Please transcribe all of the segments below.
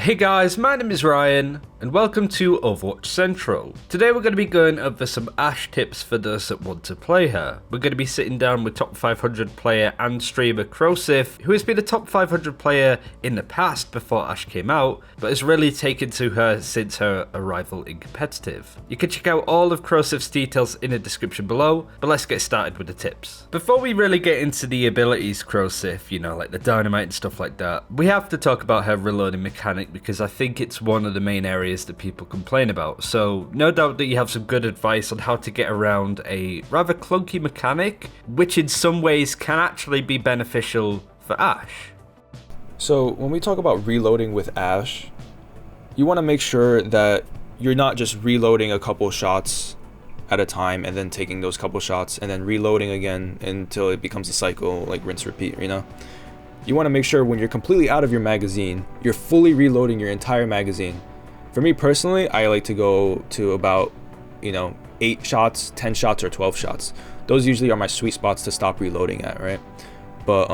Hey guys, my name is Ryan, and welcome to Overwatch Central. Today we're going to be going over some Ashe tips for those that want to play her. We're going to be sitting down with top 500 player and streamer Crosyph, who has been a top 500 player in the past before Ashe came out, but has really taken to her since her arrival in competitive. You can check out all of Crosyph's details in the description below, but let's get started with the tips. Before we really get into the abilities Crosyph, you know, like the dynamite and stuff like that, we have to talk about her reloading mechanic, because I think it's one of the main areas that people complain about. So no doubt that you have some good advice on how to get around a rather clunky mechanic, which in some ways can actually be beneficial for Ashe. So when we talk about reloading with Ashe, you want to make sure that you're not just reloading a couple shots at a time and then taking those couple shots and then reloading again until it becomes a cycle, like rinse repeat, you know? You want to make sure when you're completely out of your magazine, you're fully reloading your entire magazine. For me personally, I like to go to about, 8 shots, 10 shots, or 12 shots. Those usually are my sweet spots to stop reloading at, right? But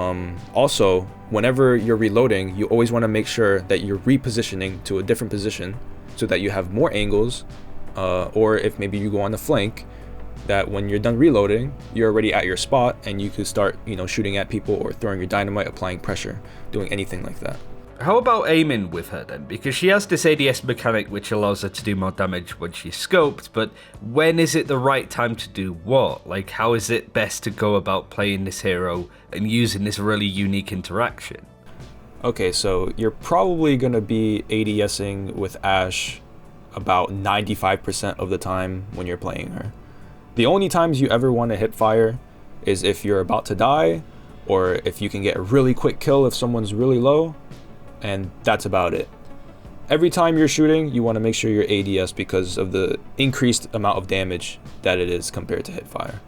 also, whenever you're reloading, you always want to make sure that you're repositioning to a different position so that you have more angles, or if maybe you go on the flank, that when you're done reloading, you're already at your spot and you could start, shooting at people or throwing your dynamite, applying pressure, doing anything like that. How about aiming with her then? Because she has this ADS mechanic which allows her to do more damage when she's scoped, but when is it the right time to do what? Like, how is it best to go about playing this hero and using this really unique interaction? Okay, so you're probably going to be ADSing with Ashe about 95% of the time when you're playing her. The only times you ever want to hip fire is if you're about to die, or if you can get a really quick kill if someone's really low, and that's about it. Every time you're shooting, you want to make sure you're ADS because of the increased amount of damage that it is compared to hip fire.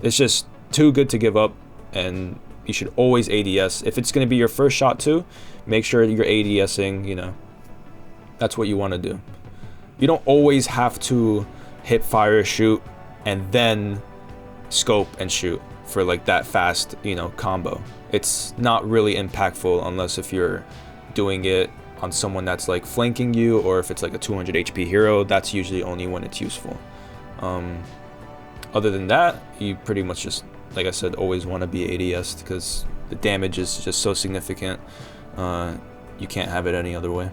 It's just too good to give up, and you should always ADS. If it's going to be your first shot too, make sure you're ADSing, that's what you want to do. You don't always have to hip fire, shoot, and then scope and shoot for like that fast, combo. It's not really impactful unless if you're doing it on someone that's like flanking you, or if it's like a 200 HP hero, that's usually only when it's useful. Other than that, you pretty much just, like I said, always want to be ADS because the damage is just so significant. You can't have it any other way.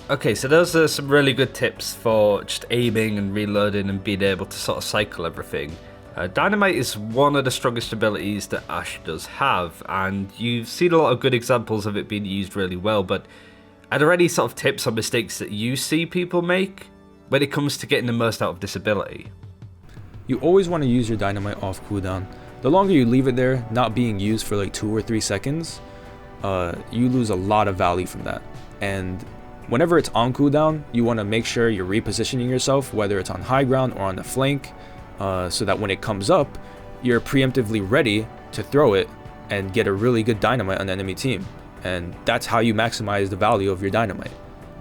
Okay, so those are some really good tips for just aiming and reloading and being able to sort of cycle everything. Dynamite is one of the strongest abilities that Ashe does have, and you've seen a lot of good examples of it being used really well, but are there any sort of tips or mistakes that you see people make when it comes to getting the most out of this ability? You always want to use your dynamite off cooldown. The longer you leave it there, not being used for like 2 or 3 seconds, you lose a lot of value from that. And whenever it's on cooldown, you want to make sure you're repositioning yourself, whether it's on high ground or on the flank, so that when it comes up, you're preemptively ready to throw it and get a really good dynamite on the enemy team. And that's how you maximize the value of your dynamite.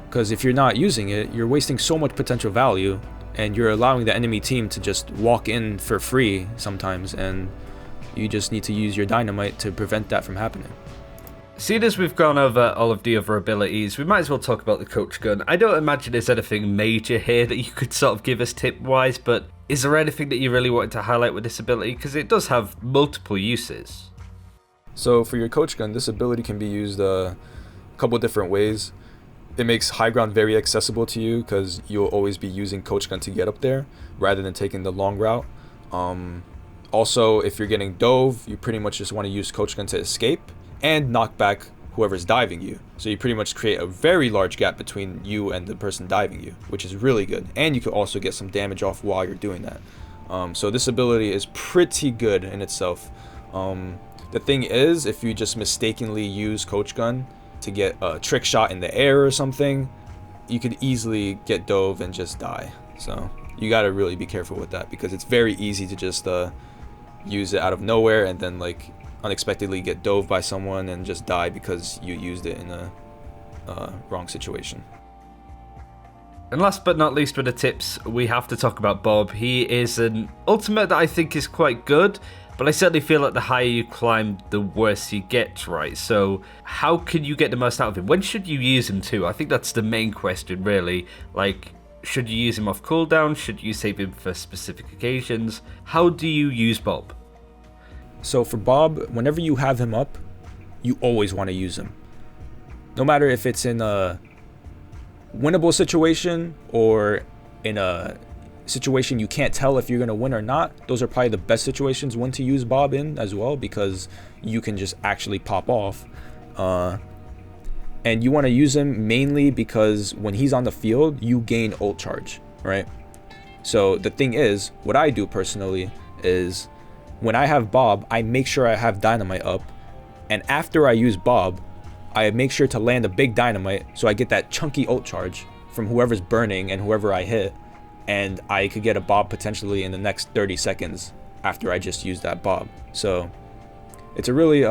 Because if you're not using it, you're wasting so much potential value, and you're allowing the enemy team to just walk in for free sometimes, and you just need to use your dynamite to prevent that from happening. Seeing as we've gone over all of the other abilities, we might as well talk about the coach gun. I don't imagine there's anything major here that you could sort of give us tip-wise, but is there anything that you really wanted to highlight with this ability? Because it does have multiple uses. So for your coach gun, this ability can be used a couple different ways. It makes high ground very accessible to you because you'll always be using coach gun to get up there rather than taking the long route. Also, if you're getting dove, you pretty much just want to use coach gun to escape and knock back whoever's diving you. So you pretty much create a very large gap between you and the person diving you, which is really good. And you can also get some damage off while you're doing that. So this ability is pretty good in itself. The thing is, if you just mistakenly use coach gun to get a trick shot in the air or something, you could easily get dove and just die. So you got to really be careful with that, because it's very easy to just use it out of nowhere and then like unexpectedly get dove by someone and just die because you used it in a wrong situation. And last but not least with the tips, we have to talk about Bob. He is an ultimate that I think is quite good, but I certainly feel like the higher you climb, the worse he gets, right? So how can you get the most out of him? When should you use him too? I think that's the main question, really. Like, should you use him off cooldown? Should you save him for specific occasions? How do you use Bob? So for Bob, whenever you have him up, you always want to use him. No matter if it's in a winnable situation or in a situation you can't tell if you're going to win or not, those are probably the best situations when to use Bob in as well, because you can just actually pop off. And you want to use him mainly because when he's on the field, you gain ult charge, right? So the thing is, what I do personally is when I have Bob, I make sure I have dynamite up, and after I use Bob, I make sure to land a big dynamite so I get that chunky ult charge from whoever's burning and whoever I hit, and I could get a Bob potentially in the next 30 seconds after I just used that Bob. So it's a really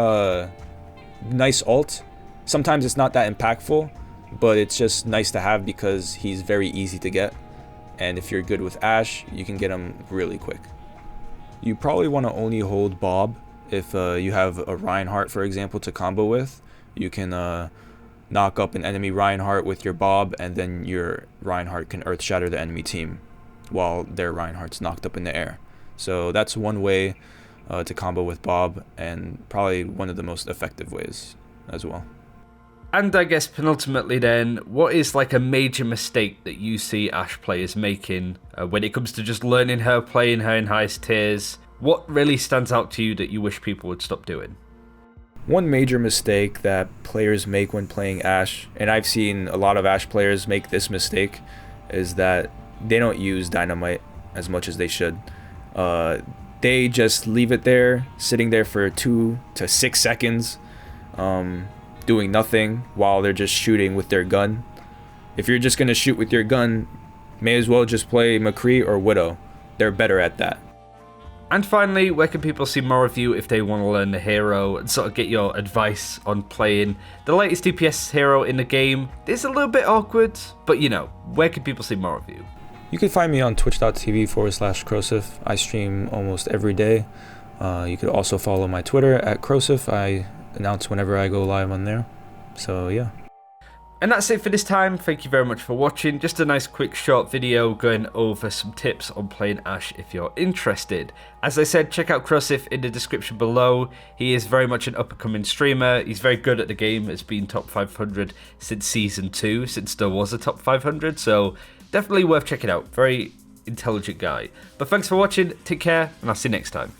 nice ult. Sometimes it's not that impactful, but it's just nice to have because he's very easy to get, and if you're good with Ashe, you can get him really quick. You probably want to only hold Bob if you have a Reinhardt, for example, to combo with. You can knock up an enemy Reinhardt with your Bob, and then your Reinhardt can earth shatter the enemy team while their Reinhardt's knocked up in the air. So that's one way to combo with Bob, and probably one of the most effective ways as well. And I guess penultimately then, what is like a major mistake that you see Ashe players making when it comes to just learning her, playing her in highest tiers? What really stands out to you that you wish people would stop doing? One major mistake that players make when playing Ashe, and I've seen a lot of Ashe players make this mistake, is that they don't use dynamite as much as they should. They just leave it there, sitting there for 2 to 6 seconds, doing nothing while they're just shooting with their gun. If you're just going to shoot with your gun, may as well just play McCree or Widow. They're better at that. And finally, where can people see more of you if they want to learn the hero and sort of get your advice on playing the latest DPS hero in the game? It's a little bit awkward, but you know, where can people see more of you? You can find me on twitch.tv/Crosyph. I stream almost every day. You could also follow my Twitter at Crosyph. I announce whenever I go live on there. So yeah. And that's it for this time. Thank you very much for watching. Just a nice quick short video going over some tips on playing Ashe if you're interested. As I said, check out Crosyph in the description below. He is very much an up-and-coming streamer. He's very good at the game. It's been top 500 since season 2, since there was a top 500. So definitely worth checking out. Very intelligent guy. But thanks for watching. Take care, and I'll see you next time.